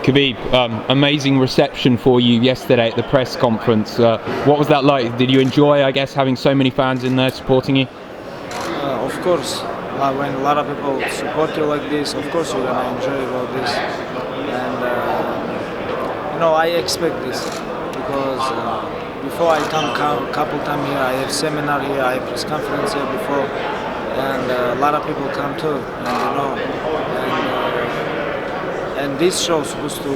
Khabib, amazing reception for you yesterday at the press conference. What was that like? Did you enjoy, I guess, having so many fans in there supporting you? Of course, when a lot of people support you like this, of course you're gonna enjoy about this. And I expect this because before I come couple times here, I have seminar here, I have press conference here before, and a lot of people come too. And this show supposed to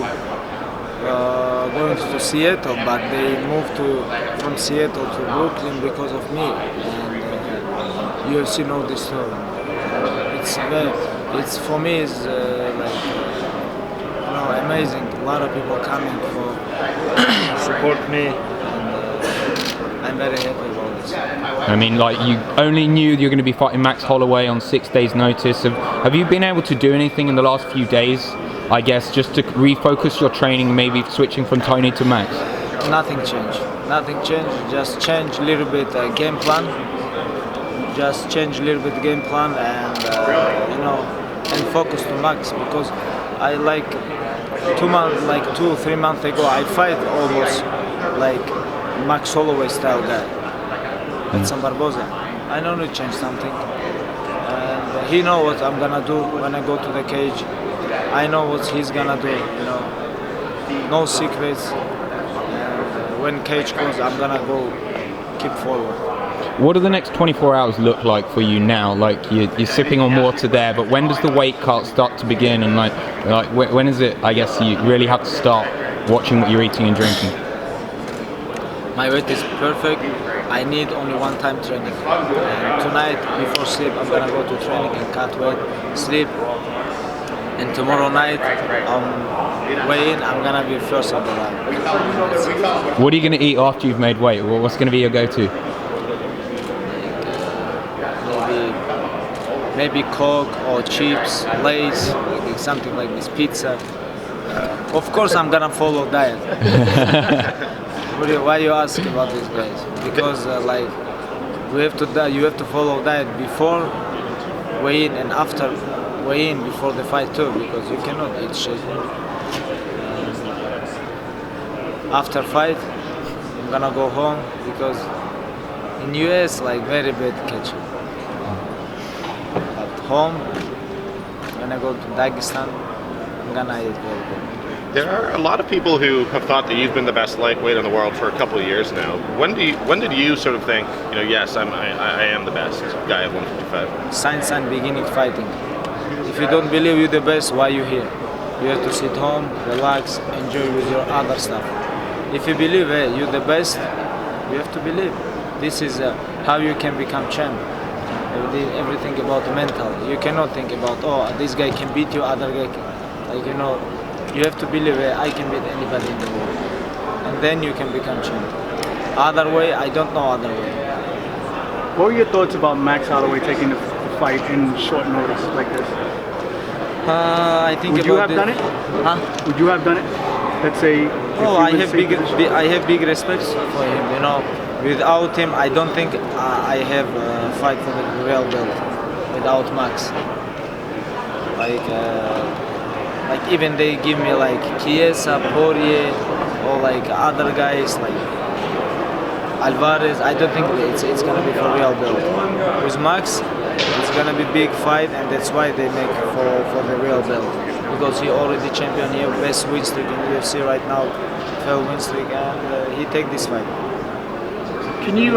going to Seattle, but they moved from Seattle to Brooklyn because of me. And UFC know this story. It's for me is amazing. A lot of people coming for support me, and I'm very happy about this. I mean, like, you only knew you're going to be fighting Max Holloway on 6 days' notice. Have you been able to do anything in the last few days, I guess, just to refocus your training, maybe switching from Tony to Max? Nothing changed. Nothing changed. Just change a little bit game plan. Just change a little bit game plan, and and focus to Max, because I like 2 or 3 months ago I fight almost like Max Holloway style guy. That's some Barboza. I know to change something, and he know what I'm gonna do when I go to the cage. I know what he's gonna do. No secrets. And when cage goes, I'm gonna go keep forward. What do the next 24 hours look like for you now? Like, you're sipping on water there, but when does the weight cut start to begin? And like when is it, I guess, you really have to start watching what you're eating and drinking? My weight is perfect. I need only one time training. And tonight, before sleep, I'm gonna go to training and cut weight, sleep. And tomorrow night, weigh in, I'm gonna be first on the line. What are you gonna eat after you've made weight? What's gonna be your go-to? Maybe Coke or chips, Lay's, something like this, pizza. Of course, I'm gonna follow diet. Why you ask about these guys? Because you have to follow diet before weigh in and after weigh in, before the fight too, because you cannot eat shit. After fight, I'm gonna go home, because in US very bad ketchup. Home, when I go to Dagestan, I'm gonna eat very good. There are a lot of people who have thought that you've been the best lightweight in the world for a couple of years now. When did you sort of think, yes, I am the best guy at 155? Since I'm beginning fighting. If you don't believe you're the best, why you here? You have to sit home, relax, enjoy with your other stuff. If you believe you're the best, you have to believe. This is how you can become champ. Everything about mental. You cannot think about, this guy can beat you, other guy can. You have to believe I can beat anybody in the world. And then you can become champ. Other way, I don't know other way. What were your thoughts about Max Holloway taking the fight in short notice like this? I think Would you have done it? Huh? Would you have done it? Let's say. I have big respect for him. Without him, I don't think I have a fight for the real belt. Without Max, even they give me Chiesa, Poirier, or other guys like Alvarez. I don't think it's gonna be for real belt. With Max, it's gonna be big fight, and that's why they make for the real belt, because he already champion. He have best win streak in UFC right now, 12 win streak, and he take this fight. Can you?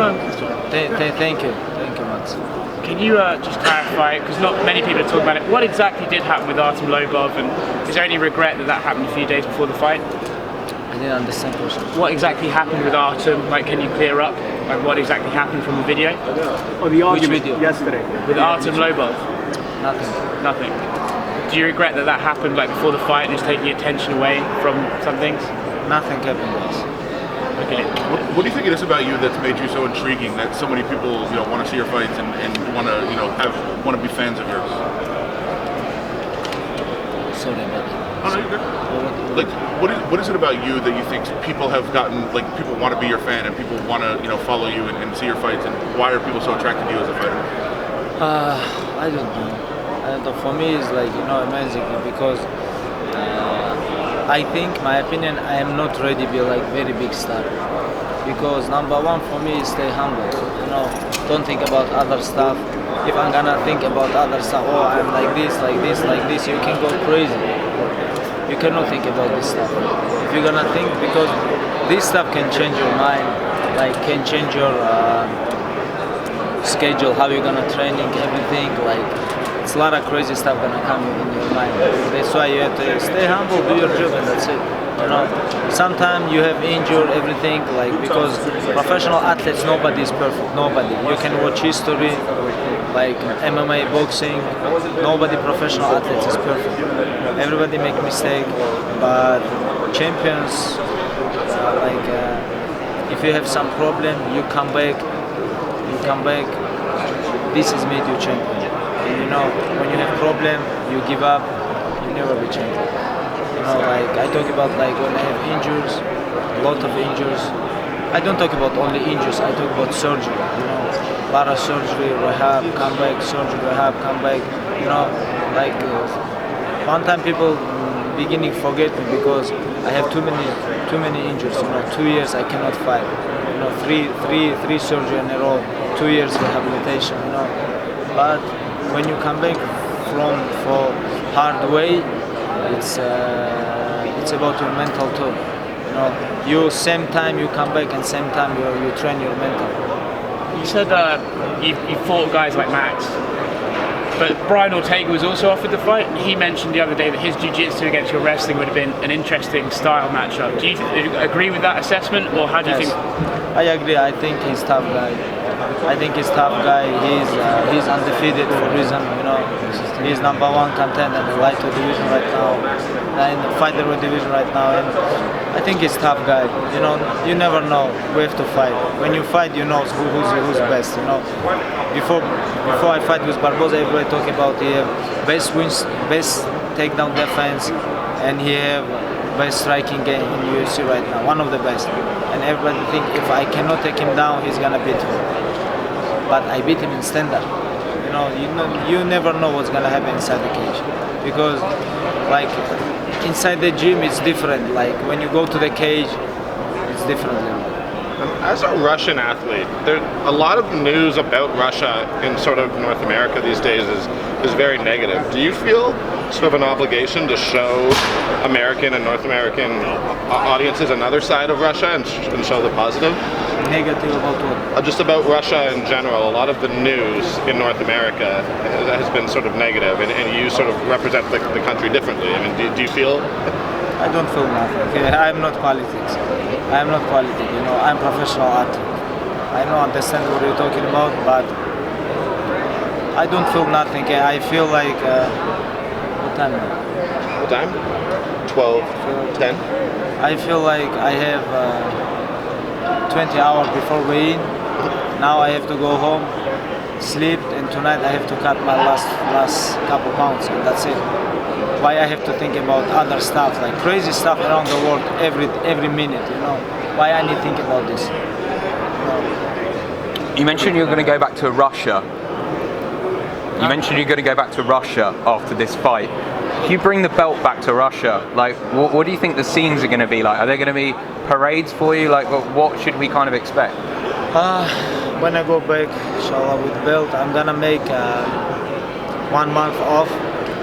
Thank you, Max. Can you just clarify, because not many people are talking about it, what exactly did happen with Artem Lobov, and is there any regret that happened a few days before the fight? I didn't understand the question. What exactly happened with Artem? Can you clear up what exactly happened from the video? Or the argument video? Yesterday. With Artem Lobov? Nothing. Do you regret that happened before the fight and it's taking attention away from some things? Nothing happened, guys. Okay. What do you think it is about you that's made you so intriguing that so many people, want to see your fights and want to be fans of yours? Sorry, man. Oh, no, you're good. What is it about you that you think people have gotten, people want to be your fan and people want to, follow you and see your fights, and why are people so attracted to you as a fighter? I don't know. For me, it's amazing, because I think, my opinion, I am not ready to be like very big star. Because number one for me is stay humble. You know, don't think about other stuff. If I'm gonna think about other stuff, oh, I'm like this, like this, like this, you can go crazy. You cannot think about this stuff. If you're gonna think, because this stuff can change your mind, like can change your schedule, how you're gonna training, everything. Like it's a lot of crazy stuff gonna come in your mind. That's why you have to stay humble, do your job, and that's it. You know, sometimes you have injured everything, like because professional athletes, nobody is perfect. Nobody. You can watch history, like MMA, boxing. Nobody professional athletes is perfect. Everybody make mistake, but champions, if you have some problem, you come back. You come back. This is made you champion. And you know, when you have problem, you give up. You never be champion. You know, like I talk about like when I have injuries, a lot of injuries. I don't talk about only injuries. I talk about surgery. You know, a lot of surgery, rehab, come back, surgery, rehab, come back. You know, like one time people beginning forget me because I have too many injuries. You know, 2 years I cannot fight. You know, three surgery in a row, 2 years rehabilitation. You know, but when you come back for hard way. It's about your mental too. You know, you same time you come back and same time you train your mental. You said you fought guys like Max, but Brian Ortega was also offered the fight. He mentioned the other day that his jiu-jitsu against your wrestling would have been an interesting style matchup. Do you agree with that assessment, or how do you think? I agree. I think he's tough guy. I think he's tough guy. He's undefeated for a reason. You know, he's #1 contender in the lightweight division right now, in the featherweight division right now, and I think he's tough guy. You know, you never know. We have to fight. When you fight, you know who's best. You know, before I fight with Barboza, everybody talk about he have best wins, best takedown defense, and he have best striking game in UFC right now, one of the best. And everybody think if I cannot take him down, he's gonna beat me. But I beat him in standard. You never know what's gonna happen inside the cage, because like inside the gym it's different. Like when you go to the cage, it's different. As a Russian athlete, there's a lot of news about Russia in sort of North America these days is very negative. Do you feel sort of an obligation to show American and North American audiences another side of Russia and show the positive? Negative about what? Just about Russia in general. A lot of the news in North America has been sort of negative, and you sort of represent the country differently. I mean, do you feel? I don't feel nothing. Okay? I'm not politics. I'm not politics. You know, I'm professional athlete. I don't understand what you're talking about, but I don't feel nothing. Okay? I feel like what time? What time? 12, 10. I feel like I have 20 hours before weigh-in. Now I have to go home, sleep, and tonight I have to cut my last couple pounds, and that's it. Why I have to think about other stuff, like crazy stuff around the world every minute, you know? Why I need to think about this? You know? You mentioned you're going to go back to Russia. You mentioned you're going to go back to Russia after this fight. If you bring the belt back to Russia, like, what do you think the scenes are going to be like? Are there going to be parades for you? Like, what should we kind of expect? When I go back, inshallah, with the belt, I'm gonna make 1 month off.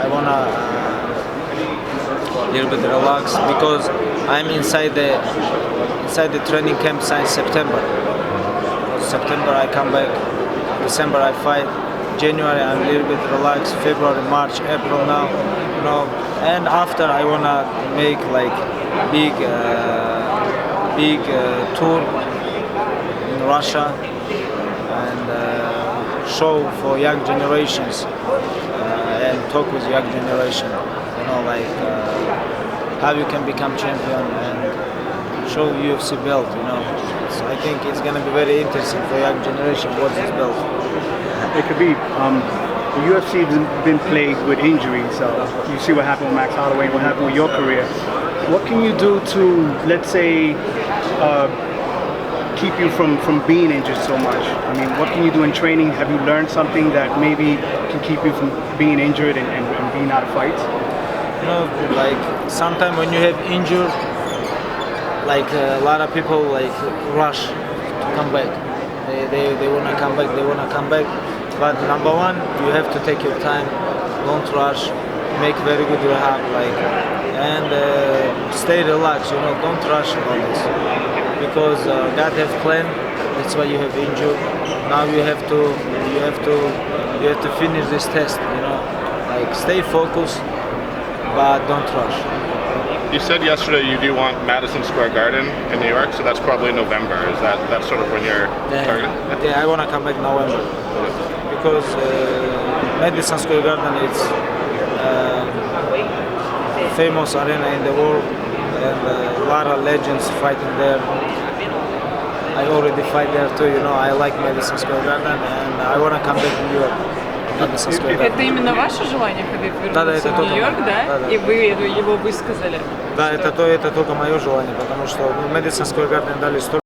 I wanna little bit relax because I'm inside the training camp since September. September I come back, December I fight, January I'm a little bit relaxed, February, March, April now, you know. And after I wanna make like big tour in Russia and show for young generations and talk with young generation, you know, like how you can become champion and show UFC belt, you know. So I think it's gonna be very interesting for young generation what's this belt. It could be. The UFC has been plagued with injuries. You see what happened with Max Holloway, what happened with your career. What can you do to, let's say, keep you from being injured so much? I mean, what can you do in training? Have you learned something that maybe can keep you from being injured and being out of fights? You know, like sometimes when you have injured, like a lot of people like rush to come back. They wanna come back. They wanna come back. But number one, you have to take your time. Don't rush. Make very good rehab, like, and stay relaxed. You know, don't rush about this because God have plan. That's why you have injured. Now you have to finish this test. You know, like stay focused, but don't rush. You said yesterday you do want Madison Square Garden in New York, so that's probably November. Is that's sort of when you're targeting? Yeah, I want to come back November because Madison Square Garden is famous arena in the world, and a lot of legends fighting there. I already fight there too. You know, I like Madison Square Garden, and I want to come back to New York. Madison Square Garden. Это именно ваше желание, Хабиб, Да, вернуться это в Нью-Йорк, только- да? да. И вы его высказали? Да, это только мое желание, потому что Madison Square Garden дали столько